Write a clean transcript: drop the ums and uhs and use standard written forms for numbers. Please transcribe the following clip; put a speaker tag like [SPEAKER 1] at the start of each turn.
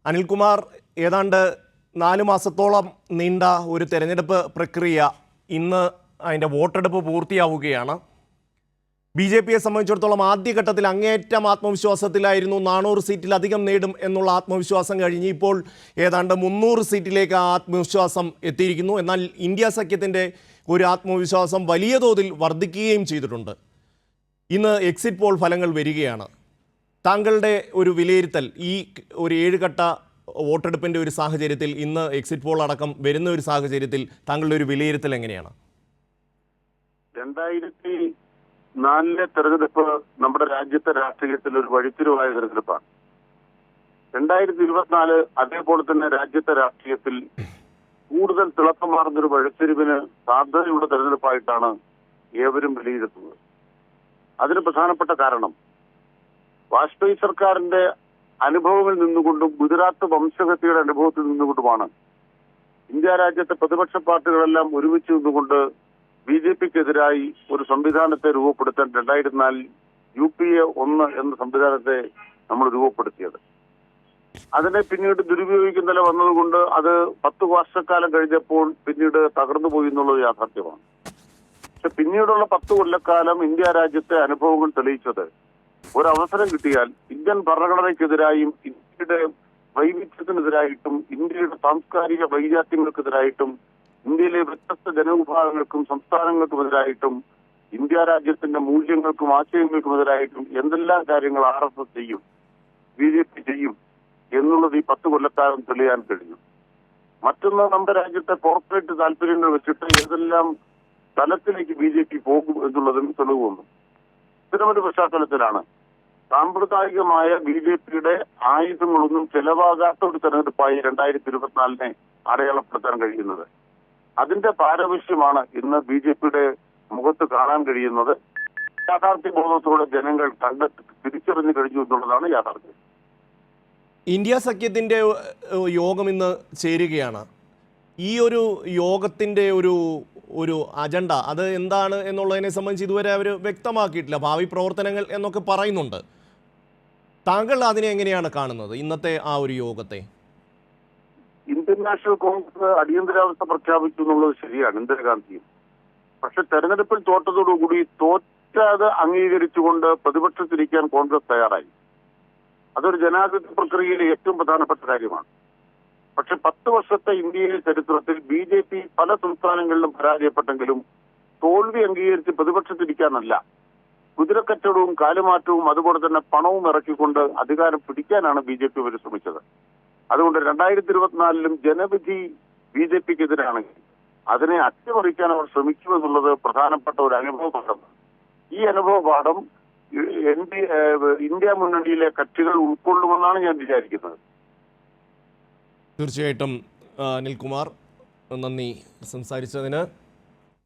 [SPEAKER 1] അനിൽകുമാർ, ഏതാണ്ട് 4 മാസത്തോളം നീണ്ട ഒരു തെരഞ്ഞെടുപ്പ് പ്രക്രിയ ഇന്ന് അതിൻ്റെ വോട്ടെടുപ്പ് പൂർത്തിയാവുകയാണ്. ബി.ജെ.പിയെ സംബന്ധിച്ചിടത്തോളം ആദ്യഘട്ടത്തിൽ അങ്ങേയറ്റം ആത്മവിശ്വാസത്തിലായിരുന്നു. 400 സീറ്റിലധികം നേടും എന്നുള്ള ആത്മവിശ്വാസം കഴിഞ്ഞ് ഇപ്പോൾ ഏതാണ്ട് 300 സീറ്റിലേക്ക് ആ ആത്മവിശ്വാസം എത്തിയിരിക്കുന്നു. എന്നാൽ ഇന്ത്യ സഖ്യത്തിൻ്റെ ഒരു ആത്മവിശ്വാസം വലിയ തോതിൽ വർദ്ധിക്കുകയും ചെയ്തിട്ടുണ്ട്. ഇന്ന് എക്സിറ്റ് പോൾ ഫലങ്ങൾ വരികയാണ്. താങ്കളുടെ ഒരു വിലയിരുത്തൽ, ഈ ഒരു 7 ഘട്ട വോട്ടെടുപ്പിൻ്റെ ഒരു സാഹചര്യത്തിൽ, ഇന്ന് എക്സിറ്റ് പോൾ അടക്കം വരുന്ന ഒരു സാഹചര്യത്തിൽ താങ്കളുടെ ഒരു വിലയിരുത്തൽ എങ്ങനെയാണ്?
[SPEAKER 2] 2004 തെരഞ്ഞെടുപ്പ് നമ്മുടെ രാജ്യത്തെ രാഷ്ട്രീയത്തിൽ ഒരു വഴിത്തിരിവായ തെരഞ്ഞെടുപ്പാണ്. 2024 അതേപോലെ തന്നെ രാജ്യത്തെ രാഷ്ട്രീയത്തിൽ കൂടുതൽ തിളക്കമാർന്നൊരു വഴിത്തിരിവിന് സാധ്യതയുള്ള തെരഞ്ഞെടുപ്പായിട്ടാണ് ഏവരും വിലയിരുത്തുന്നത്. അതിന് പ്രധാനപ്പെട്ട കാരണം വാജ്പേയി സർക്കാരിന്റെ അനുഭവങ്ങളിൽ നിന്നുകൊണ്ടും ഗുജറാത്ത് വംശഗതിയുടെ അനുഭവത്തിൽ നിന്നുകൊണ്ടുമാണ് ഇന്ത്യ രാജ്യത്തെ പ്രതിപക്ഷ പാർട്ടികളെല്ലാം ഒരുമിച്ച് നിന്നുകൊണ്ട് ബി.ജെ.പിക്കെതിരായി ഒരു സംവിധാനത്തെ രൂപപ്പെടുത്താൻ 2004 UPA-1 എന്ന സംവിധാനത്തെ നമ്മൾ രൂപപ്പെടുത്തിയത്. അതിനെ പിന്നീട് ദുരുപയോഗിക്കുന്ന നില വന്നതുകൊണ്ട് അത് 10 വർഷക്കാലം കഴിഞ്ഞപ്പോൾ പിന്നീട് തകർന്നു പോയി എന്നുള്ളത് യാഥാർത്ഥ്യമാണ്. പക്ഷെ പിന്നീടുള്ള 10 കൊല്ലക്കാലം ഇന്ത്യ രാജ്യത്തെ അനുഭവങ്ങൾ തെളിയിച്ചത് ഒരവസരം കിട്ടിയാൽ ഇന്ത്യൻ ഭരണഘടനയ്ക്കെതിരായും ഇന്ത്യയുടെ വൈവിധ്യത്തിനെതിരായിട്ടും ഇന്ത്യയുടെ സാംസ്കാരിക വൈജാത്യങ്ങൾക്കെതിരായിട്ടും ഇന്ത്യയിലെ വ്യത്യസ്ത ജനവിഭാഗങ്ങൾക്കും സംസ്ഥാനങ്ങൾക്കുമെതിരായിട്ടും ഇന്ത്യ രാജ്യത്തിന്റെ മൂല്യങ്ങൾക്കും ആശയങ്ങൾക്കുമെതിരായിട്ടും എന്തെല്ലാം കാര്യങ്ങൾ RSS ചെയ്യും, ബി.ജെ.പി ചെയ്യും എന്നുള്ളത് ഈ 10 കൊല്ലക്കാലം തെളിയാൻ കഴിഞ്ഞു. മറ്റൊന്ന്, നമ്മുടെ രാജ്യത്തെ കോർപ്പറേറ്റ് താല്പര്യങ്ങൾ വെച്ചിട്ട് ഏതെല്ലാം തലത്തിലേക്ക് ബി.ജെ.പി പോകും എന്നുള്ളതും തെളിവ് വന്നു. ഇത്തരമൊരു പശ്ചാത്തലത്തിലാണ് സാമ്പ്രദായികമായ ബി.ജെ.പിയുടെ ആയുധങ്ങളൊന്നും ചെലവാകാത്ത ഒരു തെരഞ്ഞെടുപ്പായി 2024 അടയാളപ്പെടുത്താൻ കഴിയുന്നത്. അതിന്റെ പാരവശ്യമാണ് ഇന്ന് ബി.ജെ.പിയുടെ മുഖത്ത് കാണാൻ കഴിയുന്നത്. യാഥാർത്ഥ്യ ബോധത്തോടെ ജനങ്ങൾ തിരിച്ചറിഞ്ഞു കഴിഞ്ഞു എന്നുള്ളതാണ് യാഥാർത്ഥ്യം.
[SPEAKER 1] ഇന്ത്യ സഖ്യത്തിൻ്റെ യോഗം ഇന്ന് ചേരുകയാണ്. ഈ ഒരു യോഗത്തിൻ്റെ ഒരു അജണ്ട അത് എന്താണ് എന്നുള്ളതിനെ സംബന്ധിച്ച് ഇതുവരെ അവർ വ്യക്തമാക്കിയിട്ടില്ല. ഭാവി പ്രവർത്തനങ്ങൾ എന്നൊക്കെ പറയുന്നുണ്ട്. താങ്കൾ അതിനെ എങ്ങനെയാണ് കാണുന്നത്, ഇന്നത്തെ ആ ഒരു യോഗത്തെ?
[SPEAKER 2] ഇന്ത്യൻ നാഷണൽ കോൺഗ്രസ് അടിയന്തരാവസ്ഥ പ്രഖ്യാപിച്ചു എന്നുള്ളത് ശരിയാണ്, ഇന്ദിരാഗാന്ധിയും. പക്ഷെ തെരഞ്ഞെടുപ്പിൽ തോറ്റതോടുകൂടി തോറ്റാതെ അംഗീകരിച്ചുകൊണ്ട് പ്രതിപക്ഷത്തിരിക്കാൻ കോൺഗ്രസ് തയ്യാറായി. അതൊരു ജനാധിപത്യ പ്രക്രിയയിലെ ഏറ്റവും പ്രധാനപ്പെട്ട കാര്യമാണ്. പക്ഷെ 10 വർഷത്തെ ഇന്ത്യയിലെ ചരിത്രത്തിൽ ബി.ജെ.പി പല സംസ്ഥാനങ്ങളിലും പരാജയപ്പെട്ടെങ്കിലും തോൽവി അംഗീകരിച്ച് പ്രതിപക്ഷത്തിരിക്കാനല്ല, കുതിരക്കച്ചവടവും കാലുമാറ്റവും അതുപോലെ തന്നെ പണവും ഇറക്കിക്കൊണ്ട് അധികാരം പിടിക്കാനാണ് ബി.ജെ.പി പരിശ്രമിച്ചത്. അതുകൊണ്ട് 2024 ജനവിധി ബി.ജെ.പിക്കെതിരാണെങ്കിൽ അതിനെ അട്ടിമറിക്കാൻ അവർ ശ്രമിക്കുമെന്നുള്ളത് പ്രധാനപ്പെട്ട ഒരു അനുഭവപാഠമാണ്. ഈ അനുഭവപാഠം ഇന്ത്യ മുന്നണിയിലെ കക്ഷികൾ ഉൾക്കൊള്ളുമെന്നാണ് ഞാൻ വിചാരിക്കുന്നത്.
[SPEAKER 1] തീർച്ചയായിട്ടും അനിൽകുമാർ, നന്ദി സംസാരിച്ചതിന്.